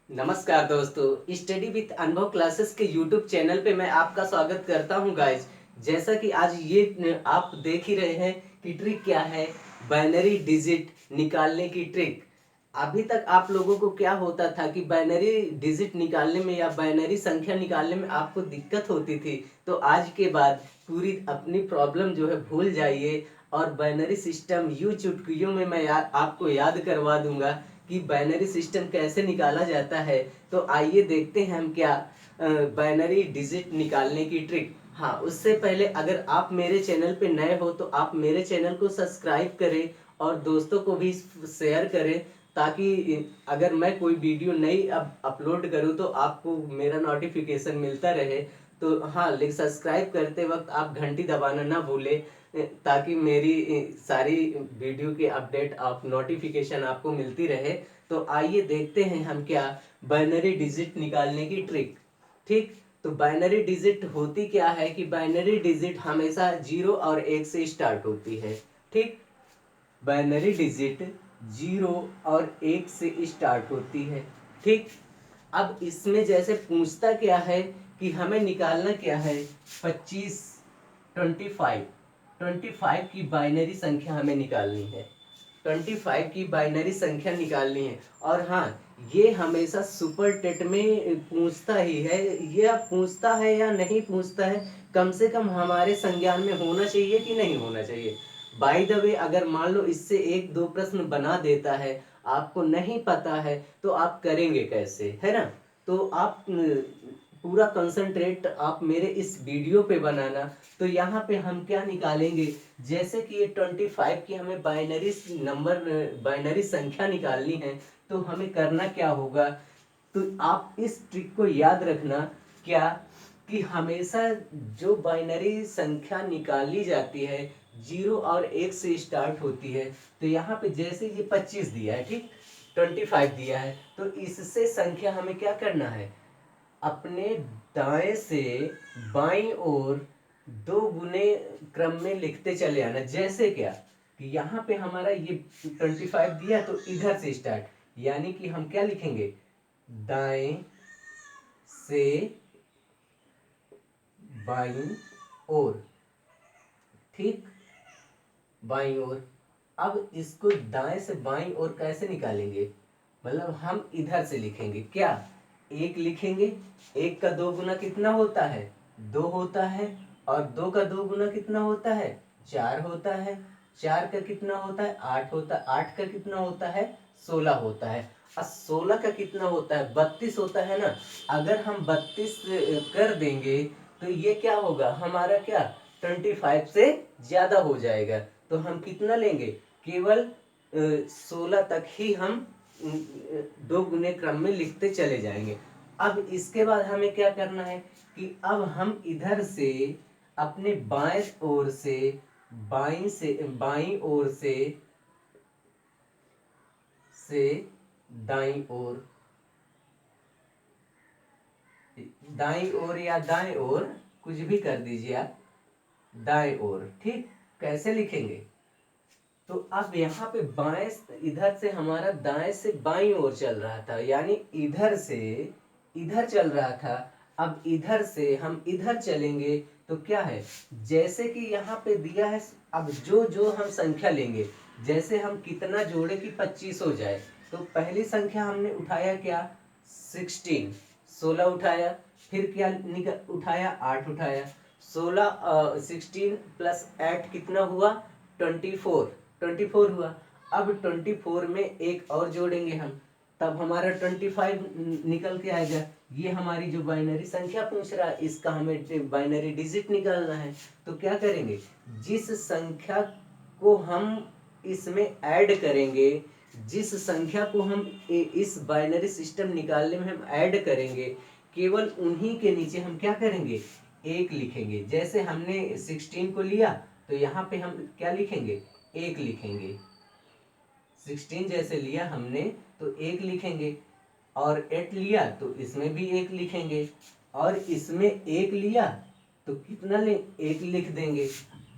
नमस्कार दोस्तों, study with अनुभव क्लासेस के यूट्यूब चैनल पे मैं आपका स्वागत करता हूं गाइज। जैसा कि आज ये आप देख ही रहे हैं कि ट्रिक क्या है, बाइनरी डिजिट निकालने की ट्रिक। अभी तक आप लोगों को क्या होता था कि बाइनरी डिजिट निकालने में या बाइनरी संख्या निकालने में आपको दिक्कत होती थी। तो आज के बाद पूरी अपनी प्रॉब्लम जो है भूल जाइए और बाइनरी सिस्टम यूं चुटकियों में मैं आपको याद करवा दूंगा कि बाइनरी सिस्टम कैसे निकाला जाता है। तो आइए देखते हैं हम क्या बाइनरी डिजिट निकालने की ट्रिक। हाँ, उससे पहले अगर आप मेरे चैनल पे नए हो तो आप मेरे चैनल को सब्सक्राइब करें और दोस्तों को भी शेयर करें, ताकि अगर मैं कोई वीडियो नई अब अपलोड करूं तो आपको मेरा नोटिफिकेशन मिलता रहे। तो हाँ, लेकिन सब्सक्राइब करते वक्त आप घंटी दबाना ना भूलें, ताकि मेरी सारी वीडियो की अपडेट आप नोटिफिकेशन आपको मिलती रहे। तो आइए देखते हैं हम क्या बाइनरी डिजिट निकालने की ट्रिक। ठीक, तो बाइनरी डिजिट होती क्या है कि बाइनरी डिजिट हमेशा 0 और 1 से स्टार्ट होती है। ठीक, बाइनरी डिजिट 0 और 1 से स्टार्ट होती है। ठीक, अब इसमें जैसे पूछता क्या है कि हमें निकालना क्या है, 25, 25, 25 की बाइनरी संख्या हमें निकालनी है। 25 की बाइनरी संख्या निकालनी है। और हाँ, ये हमेशा सुपर टेट में पूछता ही है। ये अब पूछता है या नहीं पूछता है, कम से कम हमारे संज्ञान में होना चाहिए कि नहीं होना चाहिए। बाय द वे, अगर मान लो इससे एक दो प्रश्न बना देता है, आपको नहीं पता है तो आप करेंगे कैसे, है ना। तो आप पूरा कंसंट्रेट आप मेरे इस वीडियो पे बनाना। तो यहाँ पे हम क्या निकालेंगे, जैसे कि ये 25 की हमें बाइनरी नंबर बाइनरी संख्या निकालनी है। तो हमें करना क्या होगा, तो आप इस ट्रिक को याद रखना क्या, कि हमेशा जो बाइनरी संख्या निकाली जाती है 0 और 1 से स्टार्ट होती है। तो यहाँ पे जैसे ये 25 दिया है, ठीक, 25 दिया है, तो इससे संख्या हमें क्या करना है, अपने दाएं से बाईं ओर दो गुने क्रम में लिखते चले आना। जैसे क्या कि यहाँ पे हमारा ये 25 दिया तो इधर से स्टार्ट, यानी कि हम क्या लिखेंगे, दाएं से बाईं ओर। ठीक, बाईं ओर। अब इसको दाएं से बाईं ओर कैसे निकालेंगे, मतलब हम इधर से लिखेंगे क्या, एक लिखेंगे। एक का दो गुना कितना होता है, दो होता है। और दो का दो गुना कितना होता है, चार होता है। चार का कितना होता है, आठ होता है। आठ का कितना होता है, 16 होता है। और 16 का कितना होता है, 32 होता है ना। अगर हम 32 कर देंगे तो ये क्या होगा, हमारा क्या 25 से ज्यादा हो जाएगा। तो हम कितना लेंगे, केवल 16 तक ही हम दो गुने क्रम में लिखते चले जाएंगे। अब इसके बाद हमें क्या करना है कि अब हम इधर से अपने बाएं ओर से बाईं ओर से दाईं ओर, दाईं ओर या दाएं ओर, कुछ भी कर दीजिए आप, दाएं ओर। ठीक, कैसे लिखेंगे, तो अब यहाँ पे बाएं, इधर से हमारा दाएं से बाईं ओर चल रहा था, यानी इधर से इधर चल रहा था। अब इधर से हम इधर चलेंगे तो क्या है, जैसे कि यहाँ पे दिया है, अब जो जो हम संख्या लेंगे, जैसे हम कितना जोड़े कि 25 हो जाए। तो पहली संख्या हमने उठाया क्या, 16, 16 उठाया। फिर क्या उठाया, 8 उठाया। 16 प्लस 8 कितना हुआ, 24, 24 हुआ। अब 24 में एक और जोड़ेंगे हम, तब हमारा 25 निकल के आएगा। ये हमारी जो बाइनरी संख्या पूछ रहा है, इसका हमें बाइनरी डिजिट निकालना है। तो क्या करेंगे, जिस संख्या को हम इसमें ऐड करेंगे, जिस संख्या को हम इस बाइनरी सिस्टम निकालने में हम ऐड करेंगे, केवल उन्हीं के नीचे हम क्या करेंगे, एक लिखेंगे। जैसे हमने 16 को लिया तो यहाँ पे हम क्या लिखेंगे, एक लिखेंगे। 16 जैसे लिया हमने तो एक लिखेंगे। और 8 लिया तो इसमें भी एक लिखेंगे। और इसमें एक लिया तो कितना ले, एक लिख देंगे।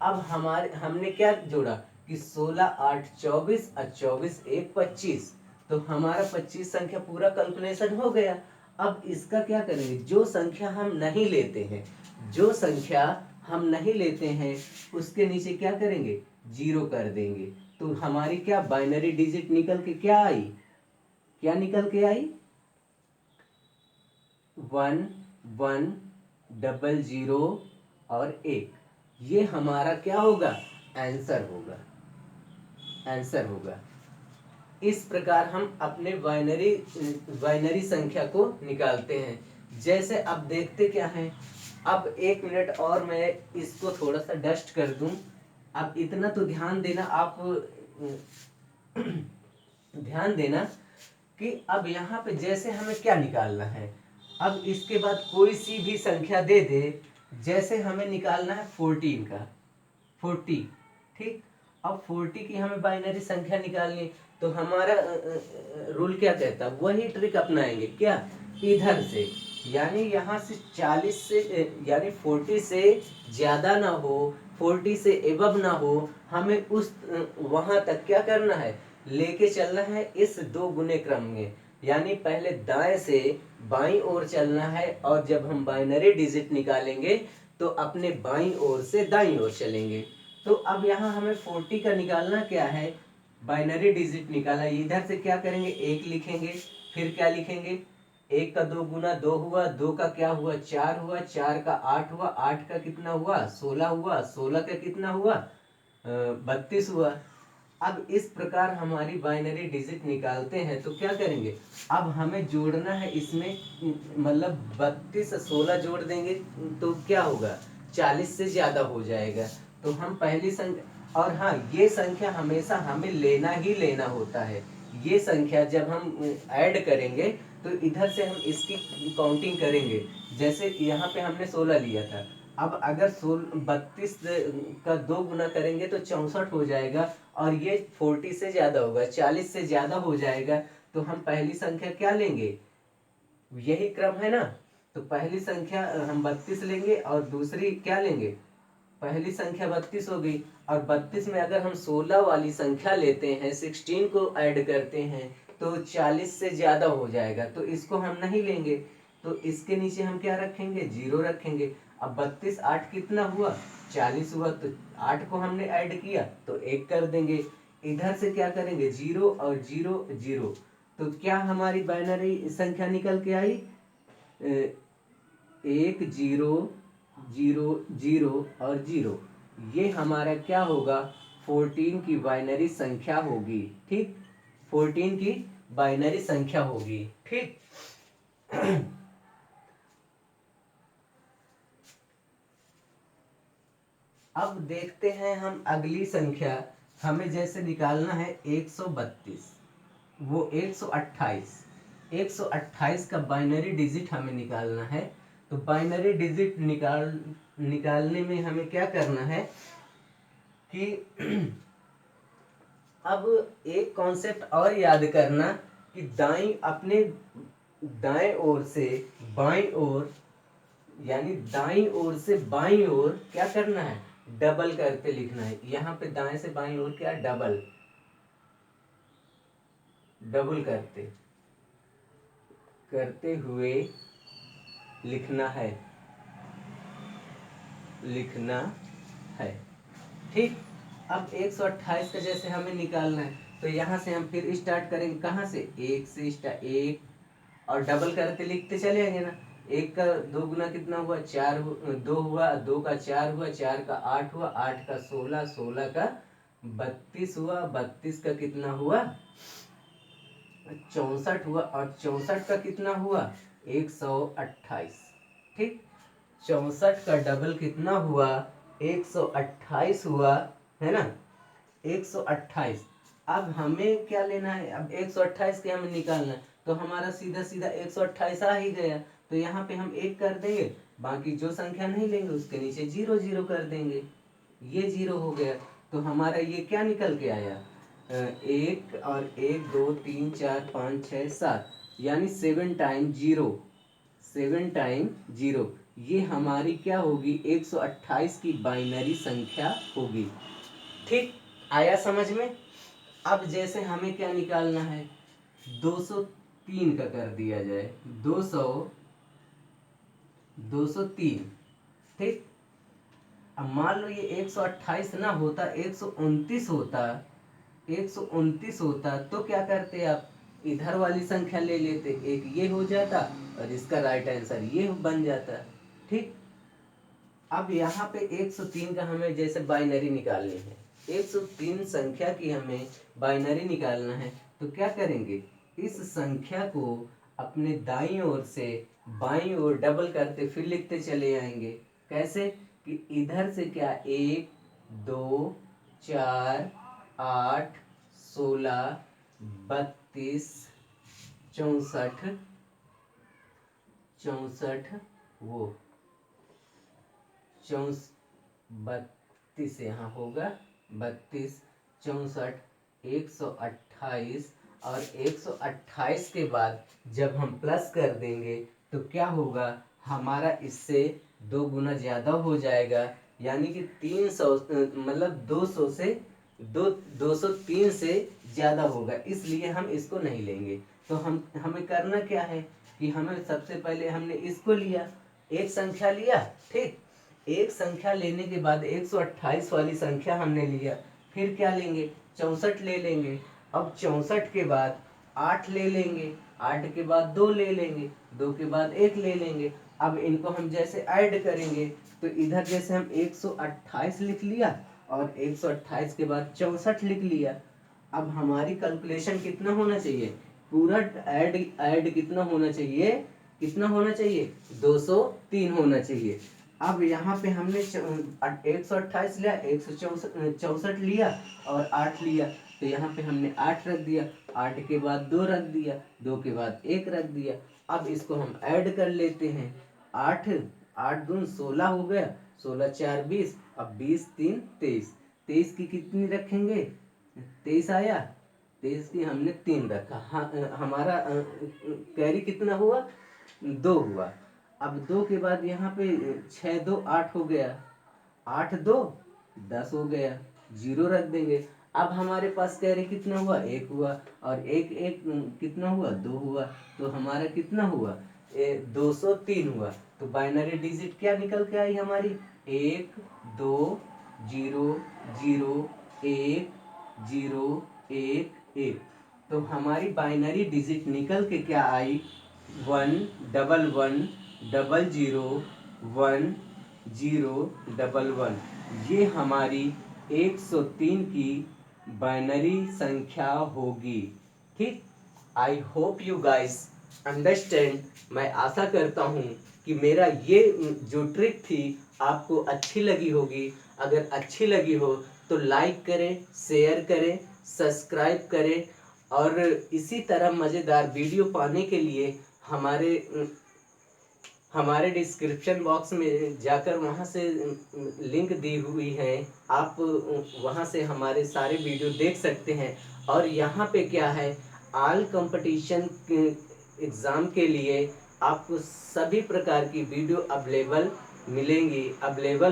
अब हमारे हमने क्या जोड़ा कि 16 8 24 और 24 1 25। तो हमारा 25 संख्या पूरा कैलकुलेशन हो गया। अब इसका क्या करेंगे, जो संख्या हम नहीं लेते हैं, जो संख्या हम नहीं लेते हैं उसके नीचे क्या करेंगे, जीरो कर देंगे। तो हमारी क्या बाइनरी डिजिट निकल के क्या आई, क्या निकल के आई, 1 1 00 और 1। ये हमारा क्या होगा, आंसर होगा, आंसर होगा। इस प्रकार हम अपने बाइनरी संख्या को निकालते हैं। जैसे अब देखते क्या है, अब 1 मिनट और मैं इसको थोड़ा सा डस्ट कर दूं। अब इतना तो ध्यान देना आप, ध्यान देना कि अब यहाँ पे जैसे हमें क्या निकालना है, अब इसके बाद कोई सी भी संख्या दे दे, जैसे हमें निकालना है 14 का, 40, ठीक। अब 40 की हमें बाइनरी संख्या निकालनी, तो हमारा रूल क्या कहता है, वही ट्रिक अपनाएंगे, क्या, इधर से, यानी यहाँ से 40 से यानी 40 से ज्यादा ना हो, 40 से एबव ना हो, हमें उस वहां तक क्या करना है, लेके चलना है इस 2 गुने क्रम में। यानी पहले दाएं से बाईं ओर चलना है, और जब हम बाइनरी डिजिट निकालेंगे तो अपने बाईं ओर से दाईं ओर चलेंगे। तो अब यहाँ हमें 40 का निकालना क्या है, बाइनरी डिजिट निकाला, इधर से क्या करेंगे, 1 लिखेंगे, फिर क्या लिखेंगे, 1 का 2 गुना 2 हुआ, 2 का क्या हुआ, 4 हुआ, 4 का 8 हुआ, 8 का कितना हुआ, 16 हुआ, 16 का कितना हुआ, 32 हुआ। अब इस प्रकार हमारी बाइनरी डिजिट निकालते हैं तो क्या करेंगे, अब हमें जोड़ना है इसमें, मतलब 32 से 16 जोड़ देंगे तो क्या होगा, 40 से ज्यादा हो जाएगा। तो हम पहली संख्या, और हाँ ये संख्या हमेशा हमें लेना ही लेना होता है। ये संख्या जब हम ऐड करेंगे तो इधर से हम इसकी काउंटिंग करेंगे। जैसे यहाँ पे हमने 16 लिया था, अब अगर 32 का 2 गुना करेंगे तो 64 हो जाएगा, और ये 40 से ज्यादा होगा, 40 से ज्यादा हो जाएगा। तो हम पहली संख्या क्या लेंगे, यही क्रम है ना, तो पहली संख्या हम 32 लेंगे, और दूसरी क्या लेंगे, पहली संख्या 32 हो गई, और 32 में अगर हम 16 वाली संख्या लेते हैं, 16 को ऐड करते हैं तो 40 से ज्यादा हो जाएगा, तो इसको हम नहीं लेंगे। तो इसके नीचे हम क्या रखेंगे, जीरो रखेंगे। अब 32 8 कितना हुआ, 40 हुआ, तो 8 को हमने ऐड किया तो 1 कर देंगे। इधर से क्या करेंगे, जीरो और जीरो जीरो, तो क्या हमारी बाइनरी संख्या निकल के आई, 1 0 0 0 और 0। ये हमारा क्या होगा, 14 की बाइनरी संख्या होगी, ठीक, 14 की बाइनरी संख्या होगी, ठीक। अब देखते हैं हम अगली संख्या, हमें जैसे निकालना है 132, वो 128, 128 का बाइनरी डिजिट हमें निकालना है। तो बाइनरी डिजिट निकालने में हमें क्या करना है कि अब एक कॉन्सेप्ट और याद करना कि अपने दाएं ओर से बाईं ओर, यानी दाईं ओर से बाईं ओर क्या करना है, डबल करते लिखना है। यहाँ पे दाएं से बाईं ओर क्या, डबल, डबल करते करते हुए लिखना है, लिखना है, ठीक। अब 128 का जैसे हमें निकालना है, तो यहाँ से हम फिर स्टार्ट करेंगे, कहाँ से, 1 से स्टार्ट, 1, और डबल करते लिखते चले आएंगे ना। 1 का 2 गुना कितना हुआ, 4, 2 हुआ, 2 का 4 हुआ, 4 का 8 हुआ, 8 का 16, 16 का 32 हुआ, 32 का कितना हुआ, 64 हुआ, और 64 का कितना हुआ, 128, ठीक। 64 का डबल कितना हुआ, 128 हुआ, है ना, 128। अब हमें क्या लेना है, अब 128 के हमें निकालना है, तो हमारा सीधा सीधा 128 आ ही गया। तो यहाँ पे हम 1 कर देंगे, बाकी जो संख्या नहीं लेंगे उसके नीचे 0 0 कर देंगे, ये 0 हो गया। तो हमारा ये क्या निकल के आया, 1 और 1 2 3 4 5 6 7, यानी 7 टाइम 0, 7 टाइम 0, ये हमारी क्या होगी, 128 की बाइनरी संख्या होगी, ठीक। आया समझ में। अब जैसे हमें क्या निकालना है, 203 का कर दिया जाए, 203। ठीक, अब मान लो ये 128 ना होता, 129 होता, 129 होता तो क्या करते आप, इधर वाली संख्या ले लेते, एक ये हो जाता और इसका राइट आंसर ये बन जाता। ठीक, अब यहाँ पे 103 का हमें जैसे बाइनरी निकालनी है, 103 संख्या की हमें बाइनरी निकालना है, तो क्या करेंगे, इस संख्या को अपने दाईं ओर से बाईं ओर डबल करते फिर लिखते चले आएंगे। कैसे कि इधर से क्या, 1 2 4 8 16 32 64 वो 32 यहाँ होगा, 32 64 128, और 128 के बाद जब हम प्लस कर देंगे तो क्या होगा, हमारा इससे 2 गुना ज्यादा हो जाएगा, यानी कि 300 मतलब 200 से 203 से ज्यादा होगा, इसलिए हम इसको नहीं लेंगे। तो हमें करना क्या है कि हमें सबसे पहले हमने इसको लिया, एक संख्या लिया। ठीक, एक संख्या लेने के बाद 128 वाली संख्या हमने लिया, फिर क्या लेंगे, 64 ले लेंगे। अब 64 के बाद 8 ले लेंगे, 8 के बाद 2 ले लेंगे, 2 के बाद 1 ले लेंगे। अब इनको हम जैसे ऐड करेंगे तो इधर जैसे हम 128 लिख लिया और 128 के बाद 64 लिख लिया। अब हमारी कैलकुलेशन कितना होना चाहिए, पूरा ऐड कितना होना चाहिए, 203 होना चाहिए। अब यहाँ पे हमने 128 लिया, 164 लिया और 8 लिया, तो यहाँ पे हमने 8 रख दिया, 8 के बाद 2 रख दिया, 2 के बाद 1 रख दिया। अब इसको हम ऐड कर लेते हैं, 8 8 दूनी 16 हो गया, 16 4 20, अब 20 3 23, 23 की कितनी रखेंगे, 23 आया, 23 की हमने 3 रखा। हाँ, हमारा कैरी कितना हुआ, 2 हुआ। अब 2 के बाद यहाँ पे 6 2 8 हो गया, 8 2 10 हो गया, 0 रख देंगे। अब हमारे पास कैरी कितना हुआ, 1 हुआ, और 1 1 कितना हुआ, 2 हुआ, तो हमारा कितना हुआ, 203 हुआ। तो बाइनरी डिजिट क्या निकल के आई हमारी, 1 2 0 0 1 0 1 1। तो हमारी बाइनरी डिजिट निकल के क्या आई, 1 1 1 0 0 1 0 1 1। ये हमारी 103 की बाइनरी संख्या होगी। ठीक, I hope you guys understand. मैं आशा करता हूँ कि मेरा ये जो ट्रिक थी आपको अच्छी लगी होगी। अगर अच्छी लगी हो तो लाइक करें, शेयर करें, सब्सक्राइब करें, और इसी तरह मज़ेदार वीडियो पाने के लिए हमारे डिस्क्रिप्शन बॉक्स में जाकर वहां से लिंक दी हुई है, आप वहां से हमारे सारे वीडियो देख सकते हैं। और यहाँ पे क्या है, ऑल कंपटीशन एग्ज़ाम के लिए आपको सभी प्रकार की वीडियो अवेलेबल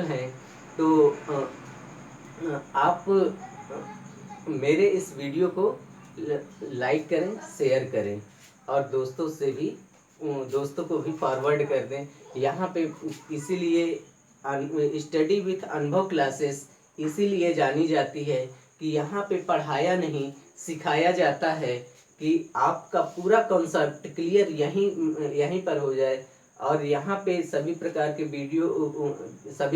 हैं। तो आप मेरे इस वीडियो को लाइक करें, शेयर करें, और दोस्तों को भी फॉरवर्ड कर दें। यहाँ पे इसीलिए स्टडी विथ अनुभव क्लासेस इसीलिए जानी जाती है कि यहाँ पे पढ़ाया नहीं सिखाया जाता है, कि आपका पूरा कॉन्सेप्ट क्लियर यहीं पर हो जाए। और यहाँ पे सभी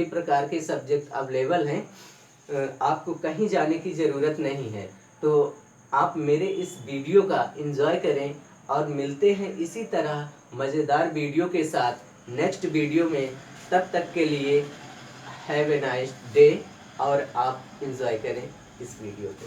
प्रकार के सब्जेक्ट अवेलेबल हैं, आपको कहीं जाने की ज़रूरत नहीं है। तो आप मेरे इस वीडियो का एंजॉय करें, और मिलते हैं इसी तरह मज़ेदार वीडियो के साथ नेक्स्ट वीडियो में। तब तक के लिए हैव ए नाइस डे, और आप एंजॉय करें इस वीडियो को।